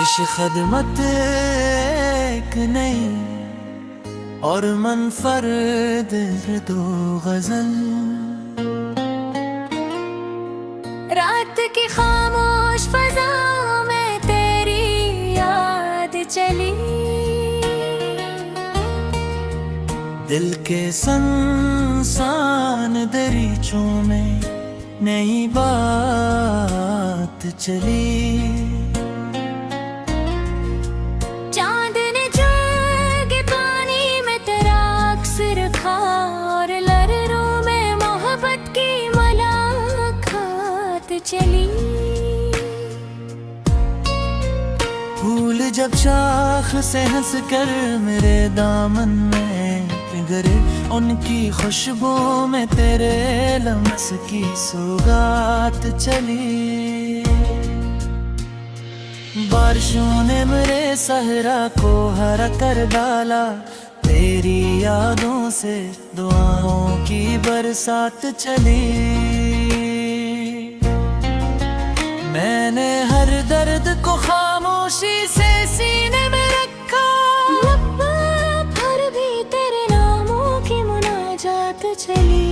पेश खदमत एक नई और मनफरद दो गजल। रात की खामोश फजा में तेरी याद चली, दिल के संसान दरीचों में नई बात चली। चांद ने जगे पानी में तेरा अक्स रखा और लहरों में मोहब्बत की मुलाकात चली। फूल जब शाख से हंस कर मेरे दामन में पिघरे, उनकी खुशबू में तेरे लम्स की सौगात चली। बारिशों ने मेरे सहरा को हरा कर डाला, तेरी यादों से दुआओं की बरसात चली। मैंने हर दर्द को खामोशी से सीने में रखा, पर भी तेरे नामों की मुनाजात चली।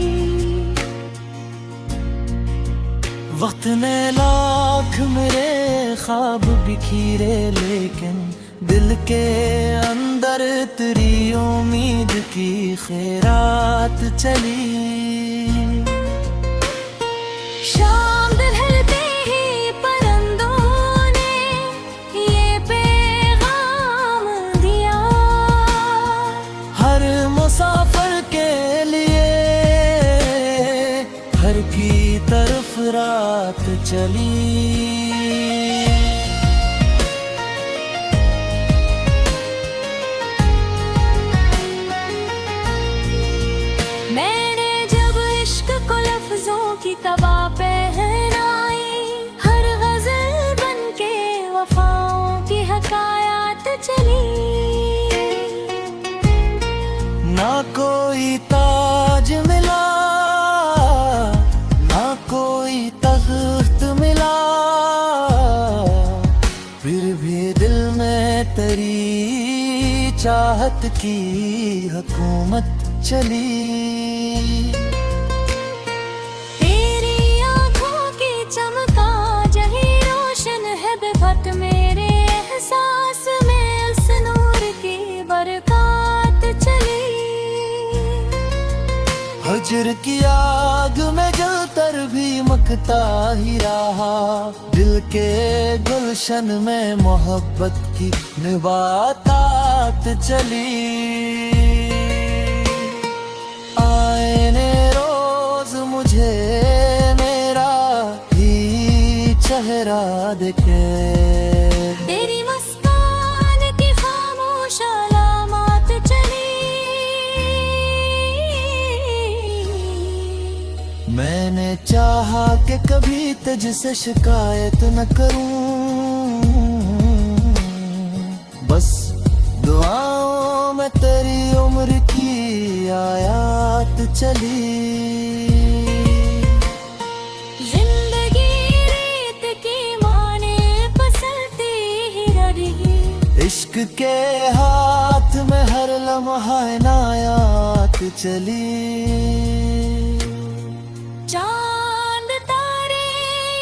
वक्त ने लाख मेरे ख्वाब बिखीरे, लेकिन दिल के अंदर तेरी उम्मीद की खैरात चली। शाम ढलते ही परिंदों ने ये पैगाम दिया, हर मुसाफिर के लिए घर की तरफ रात चली। मैंने जब इश्क को लफ्जों की तबा पहनाई, हर गजल बन के वफाओं की हकायात चली। ना कोई ताज मिला, ना कोई तख्त मिला, फिर भी दिल में तेरी चाहत की हुकूमत चली। तेरी आंखों की चमका जही रोशन है बेखत, मेरे एहसास में उस नूर की बरकत चली। हजर की आग में जलकर भी मकता ही रहा, दिल के गुलशन में मोहब्बत की निबातात चली। आईने रोज मुझे मेरा ही चेहरा दिखे, तेरी मुस्कान की खामोश अलामत चली। मैंने चाहा कि कभी तुझसे शिकायत न करूं, बस दुआओं में तेरी उम्र की आयात चली। जिंदगी रेत की माने फिसलती ही रही, इश्क के हाथ में हर लम्हा इनायत चली। चांद तारे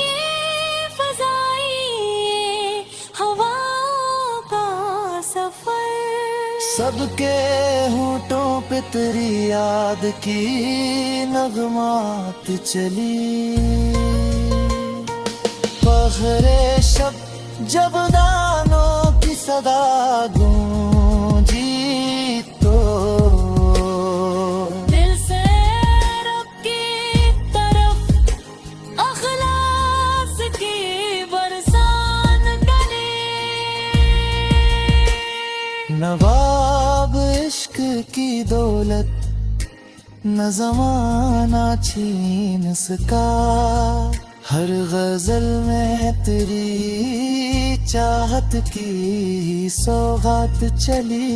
ये फजाई हवाओं का सफर, सबके होठों पे तेरी याद की नगमात चली। फख्रे शब जब दानों की सदा गूंजी तो दिल से रब की तरफ अखलास की बरसात डली। नवाब इश्क की दौलत न ज़माना छीन सका, हर गजल में तेरी चाहत की सौगात चली।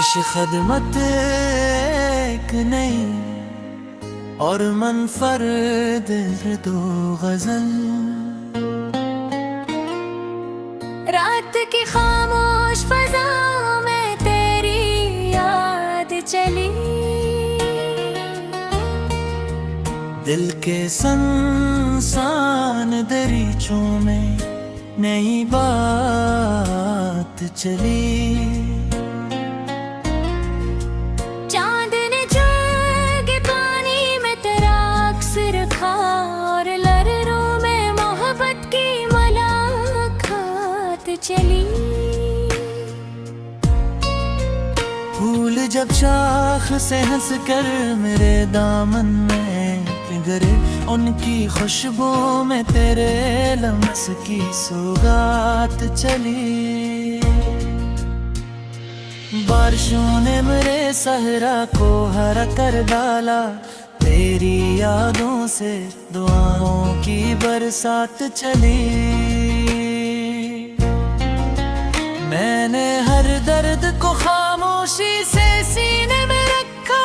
पेश खदमत एक नई और मनफरद दो गजल। रात की खामोश फजा में तेरी याद चली, दिल के संसान दरीचों में नई बात चली। चांद ने जगे पानी में तेरा अक्स रखा और लहरों में मोहब्बत की मुलाकात चली। फूल जब शाख से हंस कर मेरे दामन में पिघरे, उनकी खुशबू में तेरे लम्स की सौगात चली। बारिशों ने मेरे सहरा को हरा कर डाला, तेरी यादों से दुआओं की बरसात चली। मैंने हर दर्द को खामोशी से सीने में रखा,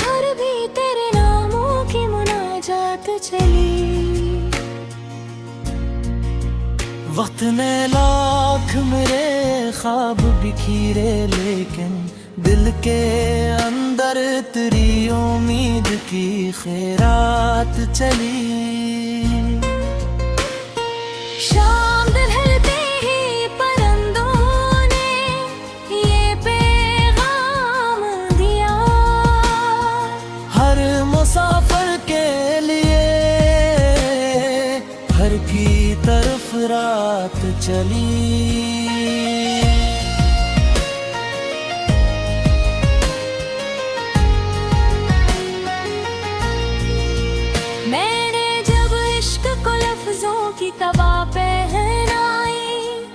भर भी तेरे नामों की मुनाजात चली। वक्त ने लाख मेरे ख्वाब बिखीरे, लेकिन दिल के अंदर तेरी उम्मीद की खैरात चली। शाम ढलते ही परिंदों ने ये पैगाम दिया, हर मुसाफिर के लिए घर की तरफ रात चली। मैंने जब इश्क को लफ्जों की तबा पहनाई,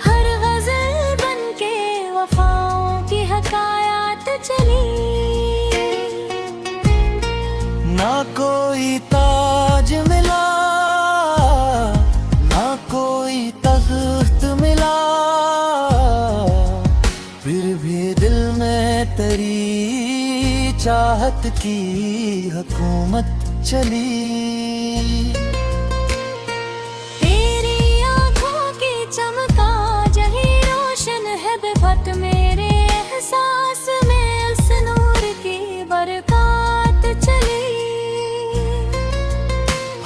हर गजल बन के वफाओं की हकायात चली। ना कोई ताज मिला, ना कोई तख्त मिला, फिर भी दिल में तेरी चाहत की हुकूमत चली। तेरी आंखों की चमका जही रोशन है बेफत मेरे एहसास में, उस नूर की बरकत चली।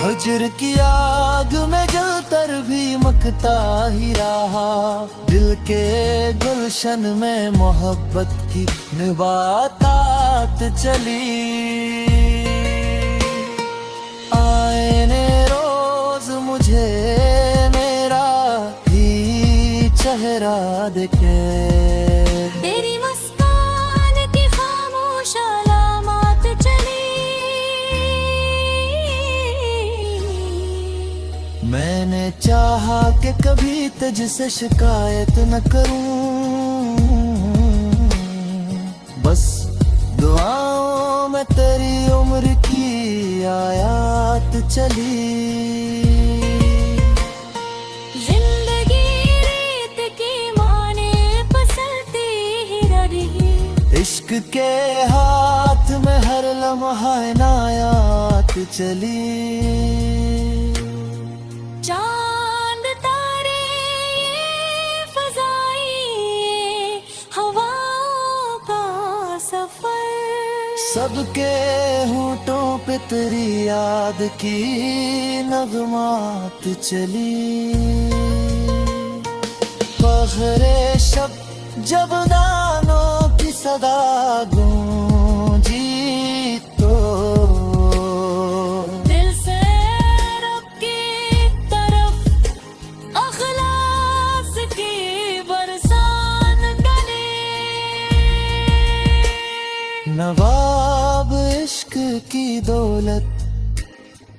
हजर की आग में जलकर भी मकता ही रहा, दिल के गुलशन में मोहब्बत की निबातात चली। आईने रोज मुझे मेरा ही चेहरा दिखे, तेरी मुस्कान की खामोश अलामत चली। मैंने चाहा कि कभी तुझसे शिकायत न करूं, बस दुआओं में तेरी उम्र की आयात चली। जिंदगी रेत की माने फिसलती ही रही, इश्क के हाथ में हर लम्हा इनायात चली। चांद तारे ये फजाई हवाओं का सफर, सबके होठों पे तेरी याद की नगमात चली। पहरे शब जब दानों की सदा गूंजी तो दिल से रब की तरफ अखलास की बरसात गली। नवाब इश्क की दौलत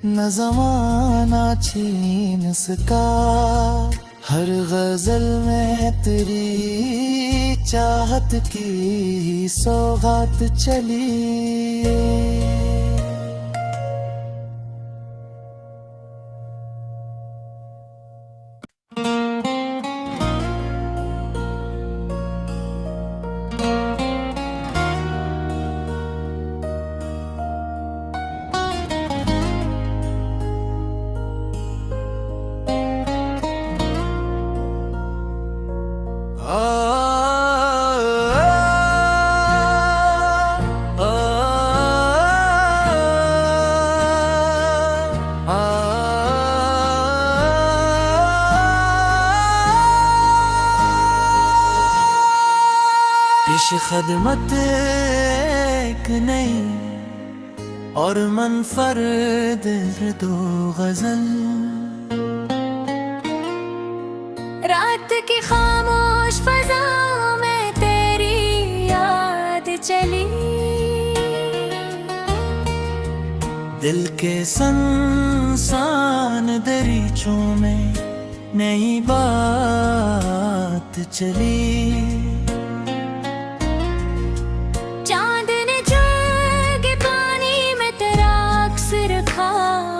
न जमाना छीन सका, हर गजल में तेरी चाहत की सौगात चली। पेश खदमत एक नई और मनफरद दो गजल। रात की खामोश फज़ा में तेरी याद चली, दिल के संसान दरीचों में नई बात चली। चांद ने जगे पानी में तेरा अक्स रखा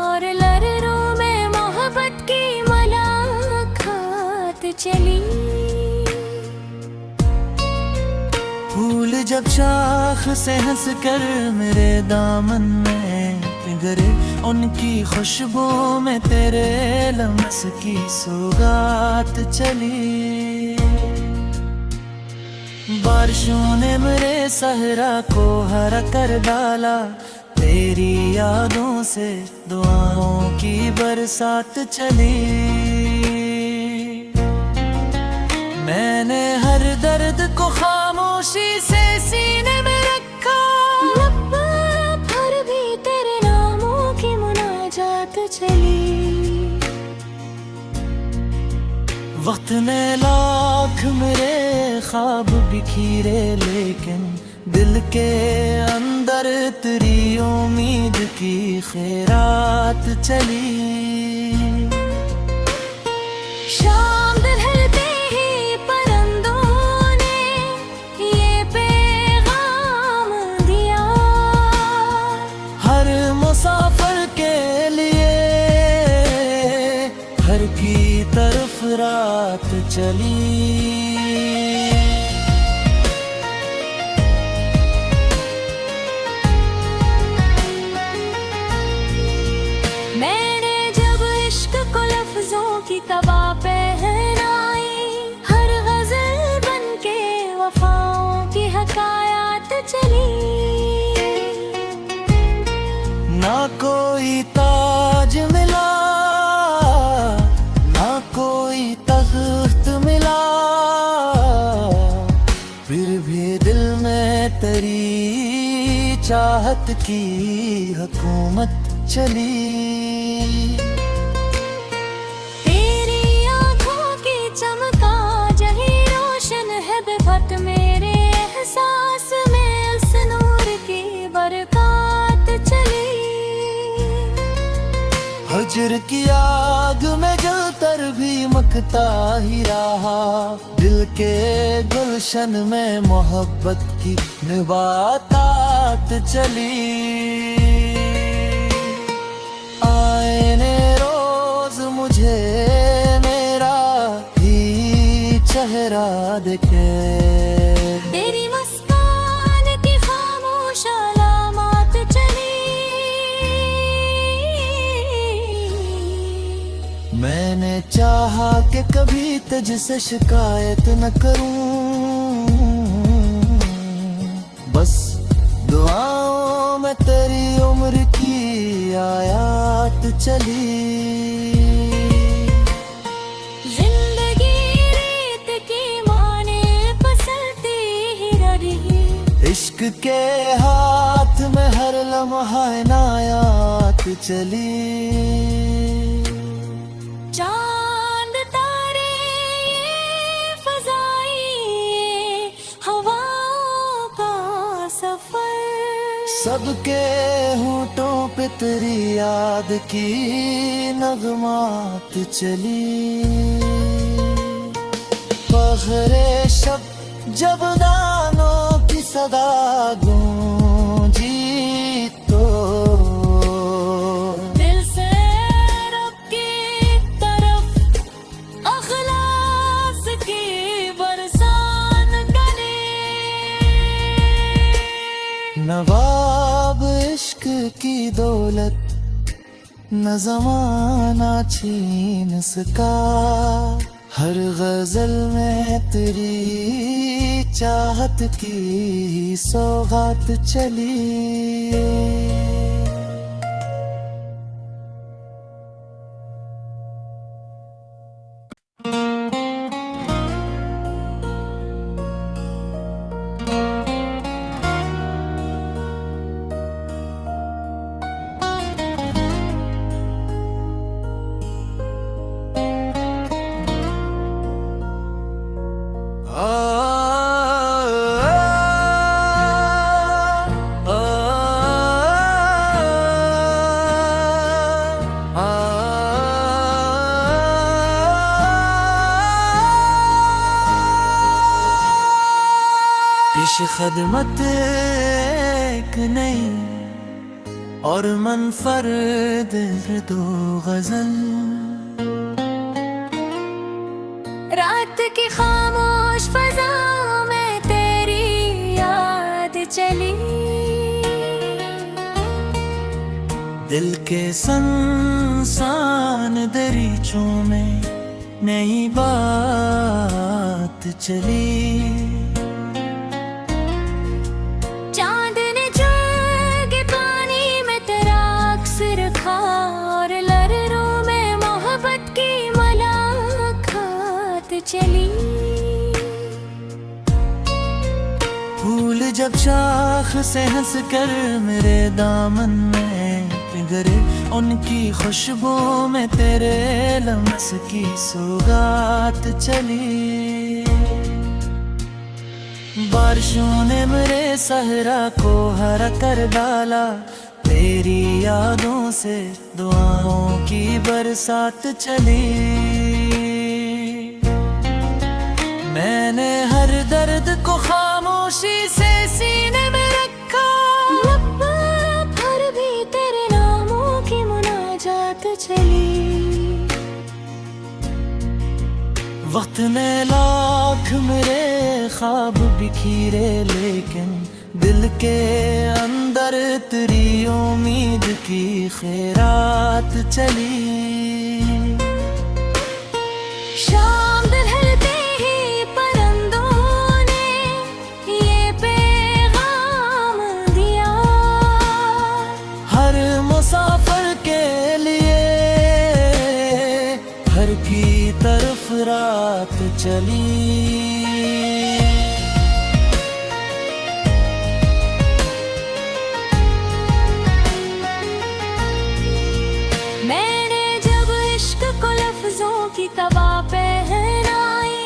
और लहरों में मोहब्बत की मुलाकात चली। फूल जब शाख से हंस कर मेरे दामन में पिघरे, उनकी खुशबू में तेरे लम्स की सौगात चली। बारिशों ने मेरे सहरा को हरा कर डाला, तेरी यादों से दुआओं की बरसात चली। मैंने हर दर्द को खामोशी से सीने में रखा, पर भी तेरे नामों की मुनाजात चली। वक्त ने लाख मेरे ख्वाब बिखीरे, लेकिन दिल के अंदर तेरी उम्मीद की खैरात चली। शाम ढलते ही परिंदों ने ये पैगाम दिया, हर मुसाफिर के लिए घर की तरफ रात चली। मैंने जब इश्क को लफ्जों की तबा पहनाई, हर गजल बन के वफाओं की हकायात चली। ना कोई ताज मिला, ना कोई तख्त मिला, फिर भी दिल में तेरी चाहत की हुकूमत चली। तेरी आंखों की चमका जही रोशन है बेफत मेरे एहसास में, उस नूर की बरकत चली। हजर की आग में जलकर भी मकता ही रहा, दिल के गुलशन में मोहब्बत की निबातात चली। आईने रोज मुझे मेरा ही चेहरा दिखे, तेरी मुस्कान की खामोश अलामत चली। मैंने चाहा कि कभी तुझसे शिकायत न करूं, बस दुआओं में तेरी उम्र की आयात चली। जिंदगी रेत की माने फिसलती ही रही, इश्क के हाथ में हर लम्हा इनायत चली। चांद तारे ये फजाई हवाओं का सफर, सबके होठों पे तेरी याद की नगमात चली। फख्रे शब जब दानों की सदा गूंजी तो दिल से रब की तरफ अखलास की बरसान गली। नवाब इश्क की दौलत न जमाना छीन सका, हर गजल में तेरी चाहत की सौगात चली। पेश खदमत एक नई और मनफरद दो गजल। रात की खामोश फजा में तेरी याद चली, दिल के संसान दरीचों में नई बात चली। चांद ने जग पानी में तेरा अक्स रखा और लहरों में मोहब्बत की मुलाकात चली। फूल जब शाख से हंस कर मेरे दामन में पिघले, उनकी खुशबू में तेरे लम्स की सौगात चली। बारिशों ने मेरे सहरा को हरा कर डाला, तेरी यादों से दुआओं की बरसात चली। मैंने हर दर्द को खामोशी से सीने में रखा, पर भी तेरे नामों की मुनाजात चली। वक्त ने लाख मेरे ख्वाब बिखीरे, लेकिन दिल के अंदर तेरी उम्मीद की खैरात चली। शाम ढलते ही परिंदों ने ये पैगाम दिया, हर मुसाफिर के लिए घर की तरफ रात चली। मैंने जब इश्क को लफ्जों की तबा पहनाई,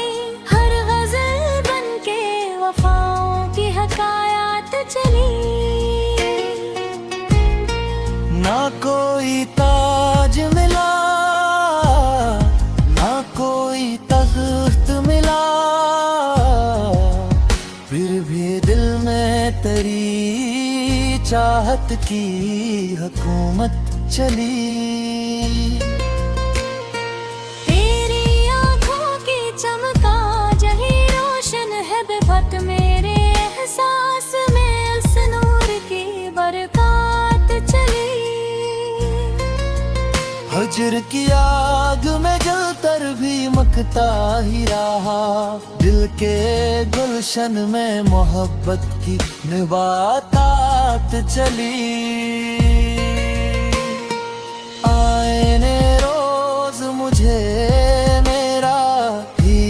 हर गजल बन के वफाओं की हकायात चली। ना कोई ताज मिला, ना कोई तख्त मिला, फिर भी दिल में तेरी चाहत की हुकूमत चली। तेरी आंखों की चमका जही रोशन है बेफत मेरे एहसास में, उस नूर की बरकत चली। हजर की आग में जलकर भी मकता ही रहा, दिल के गुलशन में मोहब्बत की निबातात चली। आईने रोज मुझे मेरा ही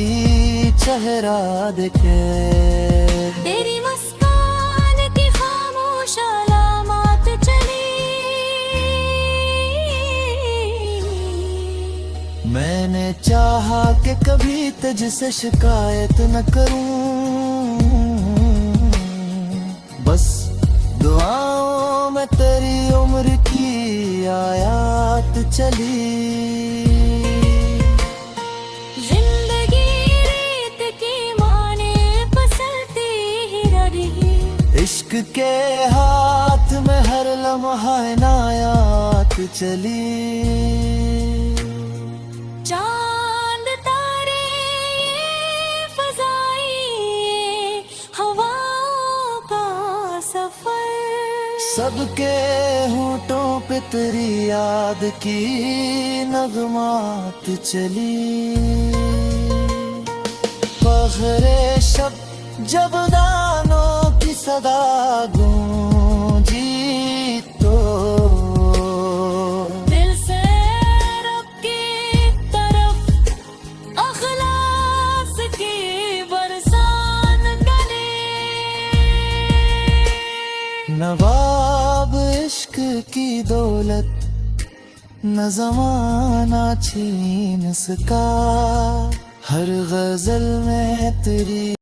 चेहरा दिखे, तेरी मुस्कान की खामोश अलामत चली। मैंने चाहा कि कभी तुझसे शिकायत न करूं, बस दुआओं में तेरी उम्र की आयात चली। जिंदगी रीत की माने फिसलती ही रही, इश्क के हाथ में हर लम्हा इनायात चली। चांद तारे ये फजाई हवाओं का सफर, सबके होठों पे तेरी याद की नगमात चली। फख्रे शब जब दानों की सदा गूंजी तो दिल से रब की तरफ अखलास की बरसान गली। नवाब इश्क की दौलत न ज़माना छीन सका, हर गजल में तेरी